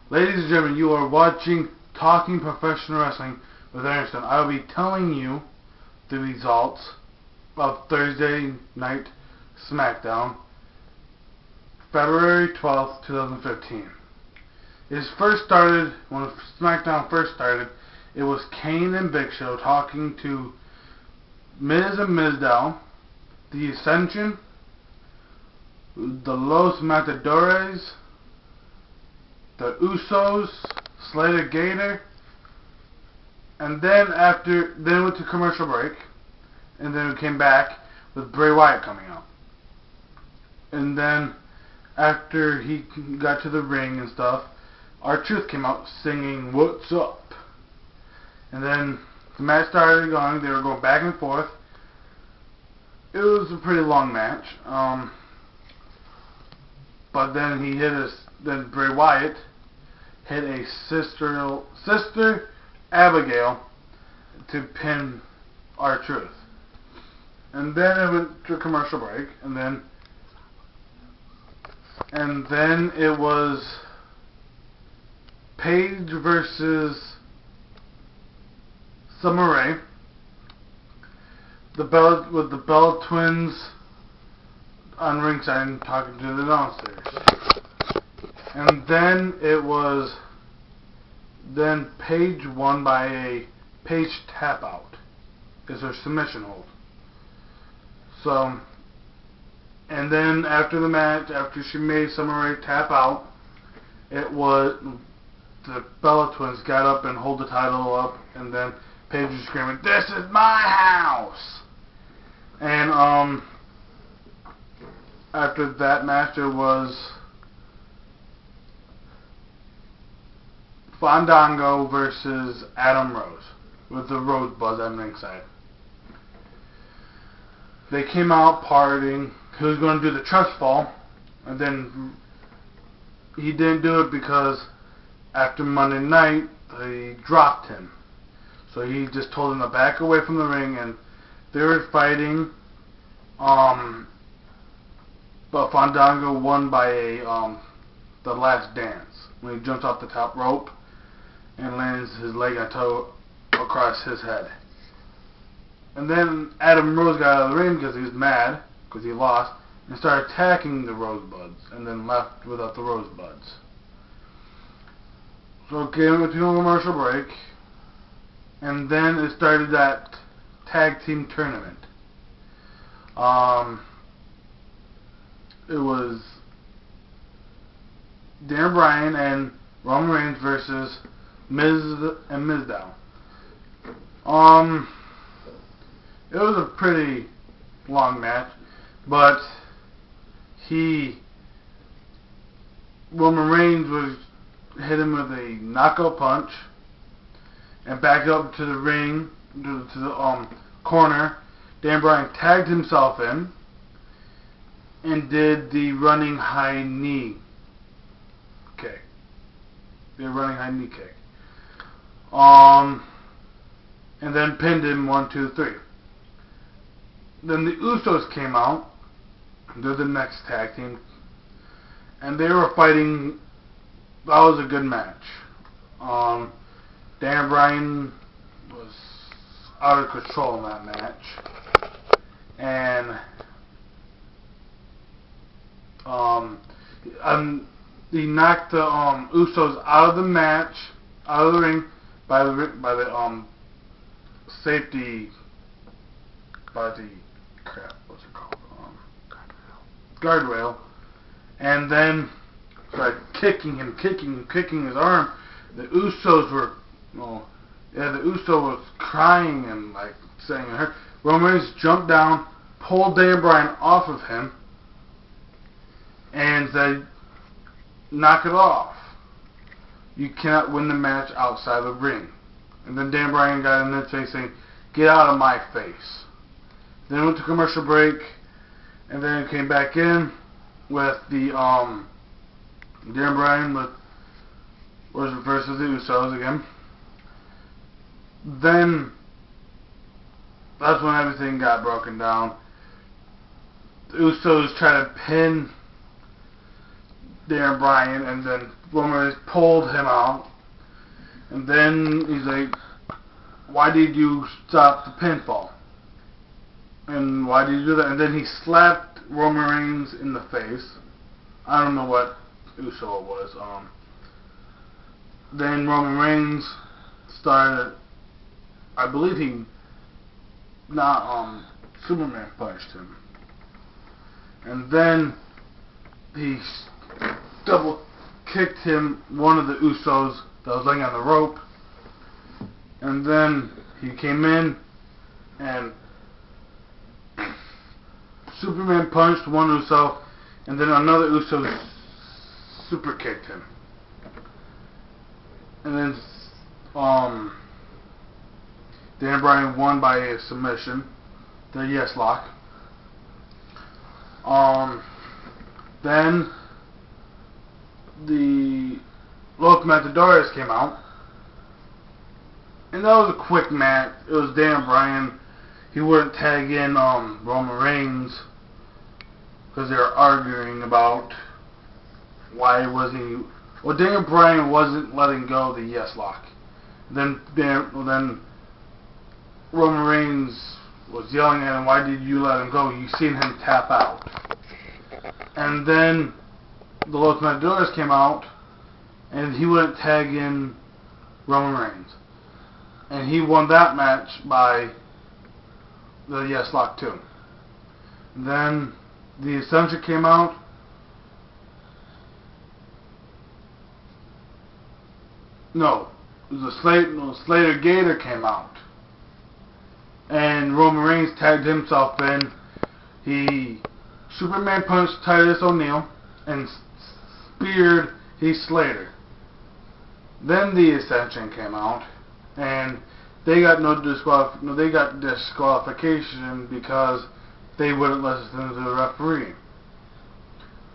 Ladies and gentlemen, you are watching Talking Professional Wrestling with Anderson. I will be telling you the results of Thursday night SmackDown, February 12th, 2015. When SmackDown first started, it was Kane and Big Show talking to Miz and Mizdow, The Ascension, the Los Matadores, the Usos, Slater Gator, and then went to commercial break, and then we came back with Bray Wyatt coming out. And then after he got to the ring and stuff, R-Truth came out singing "What's Up?" And then the match started going. They were going back and forth. It was a pretty long match. But then then Bray Wyatt hit a Sister Abigail to pin R-Truth. And then it went to a commercial break, and then it was Paige versus Summer Rae, with the Bella Twins on ringside and talking to the downstairs. And then Paige won by a Paige tap out. Is her submission hold. So, and then after the match, after she made Summer Rae tap out, the Bella Twins got up and hold the title up, and then Paige was screaming, "This is my house!" And after that match, there was Fandango versus Adam Rose, with the Rosebuds on ringside. They came out partying. He was going to do the trust fall, and then he didn't do it because after Monday night, they dropped him. So he just told him to back away from the ring, and they were fighting. But Fandango won by the last dance, when he jumps off the top rope and lands his leg and toe across his head. And then Adam Rose got out of the ring because he was mad, because he lost, and started attacking the Rosebuds, and then left without the Rosebuds. So came to a commercial break, and then it started that tag team tournament. It was Dan Bryan and Roman Reigns versus Miz and Mizdow. It was a pretty long match, but Roman Reigns hit him with a knockout punch and backed up to the ring, to the corner. Dan Bryan tagged himself in and did the running high knee kick. And then pinned him 1, 2, 3. Then the Usos came out. They're the next tag team, and they were fighting. That was a good match. Dan Bryan was out of control in that match, and he knocked the Usos out of the match, out of the ring, by the safety, by the what's it called? Guardrail, and then started kicking his arm. The Usos was crying and saying it hurt. Roman Reigns jumped down, pulled Dan Bryan off of him, and said, "Knock it off. You cannot win the match outside the ring." And then Dan Bryan got in his face saying, "Get out of my face." Then went to commercial break, and then came back in with the Dan Bryan versus the Usos again. Then that's when everything got broken down. The Usos tried to pin Daniel Bryan, and then Roman Reigns pulled him out. And then he's like, why did you stop the pinfall? And why did you do that? And then he slapped Roman Reigns in the face. I don't know what Uso it was. Then Roman Reigns started, I believe he Superman punched him. And then he double kicked him, one of the Usos that was laying on the rope. And then he came in and Superman punched one Uso, and then another Uso super kicked him. And then Daniel Bryan won by a submission, the yes lock. Then the Los Matadores came out, and that was a quick match. It was Daniel Bryan. He wouldn't tag in Roman Reigns because they were arguing about why was he. Well, Daniel Bryan wasn't letting go of the yes lock. Then Roman Reigns was yelling at him, "Why did you let him go? You seen him tap out." And then the Los Matadores came out, and he wouldn't tag in Roman Reigns, and he won that match by the yes lock too. Then the Ascension came out. No, it was Slater Gator came out, and Roman Reigns tagged himself in. He Superman punched Titus O'Neil and speared Heath Slater. Then the Ascension came out, and they got they got disqualification because they wouldn't listen to the referee.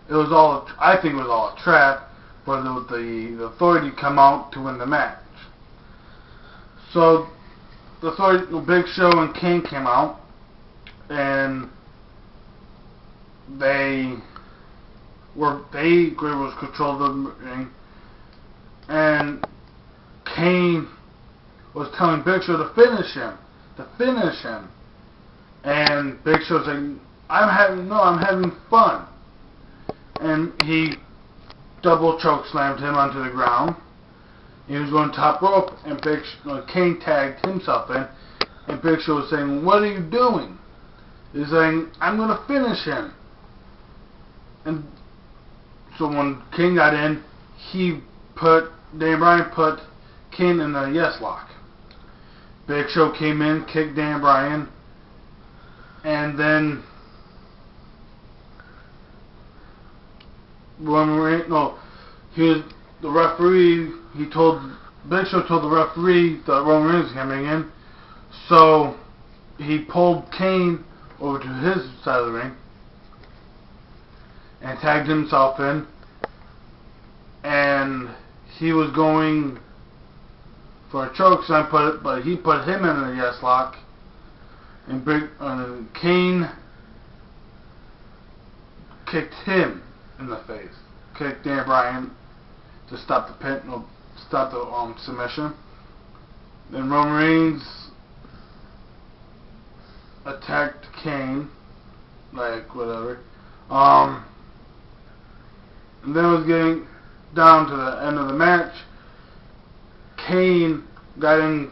It was all, I think it was all a trap for the Authority to come out to win the match. So the Authority, Big Show and Kane came out, and they was controlled the ring, and Kane was telling Big Show to finish him, and Big Show's like, I'm having fun, and he double choke slammed him onto the ground. He was going top rope, and Kane tagged himself in, and Big Show was saying, "What are you doing?" He's saying, "I'm going to finish him." And so when Kane got in, Daniel Bryan put Kane in the yes lock. Big Show came in, kicked Daniel Bryan, and then the referee. Big Show told the referee that Roman Reigns was coming in, so he pulled Kane over to his side of the ring and tagged himself in, and he was going for a choke slam, but he put him in the yes lock, and Kane kicked him in the face, kicked Daniel Bryan to stop the submission. Then Roman Reigns attacked Kane, like whatever. And then it was getting down to the end of the match. Kane got in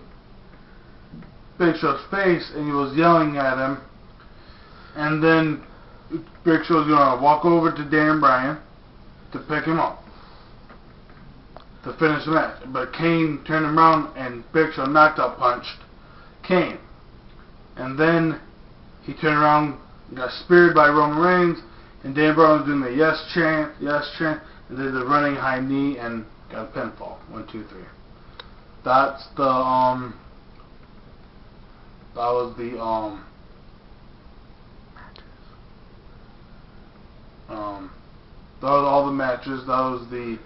Big Show's face and he was yelling at him. And then Big Show was going to walk over to Daniel Bryan to pick him up to finish the match. But Kane turned him around and Big Show knockout punched Kane. And then he turned around and got speared by Roman Reigns, and Daniel Bryan was doing the yes chant, and did the running high knee and got a pinfall. 1, 2, 3. That's the that was the that was all the matches. That was the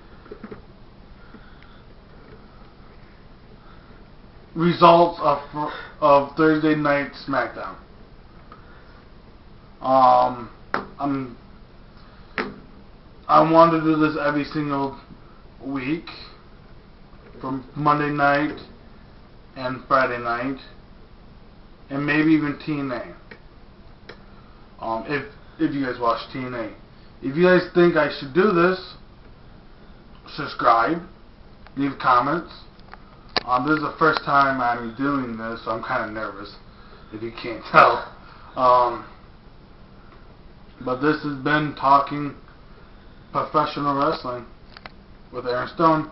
results of Thursday night SmackDown. I want to do this every single week, from Monday night and Friday night, and maybe even TNA. If you guys watch TNA, if you guys think I should do this, subscribe, leave comments. This is the first time I'm doing this, so I'm kind of nervous, if you can't tell. But this has been Talking Professional Wrestling with Aaron Stone.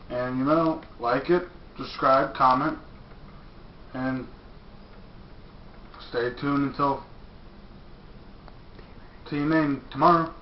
And, you know, like it, subscribe, comment, and stay tuned until TNA tomorrow.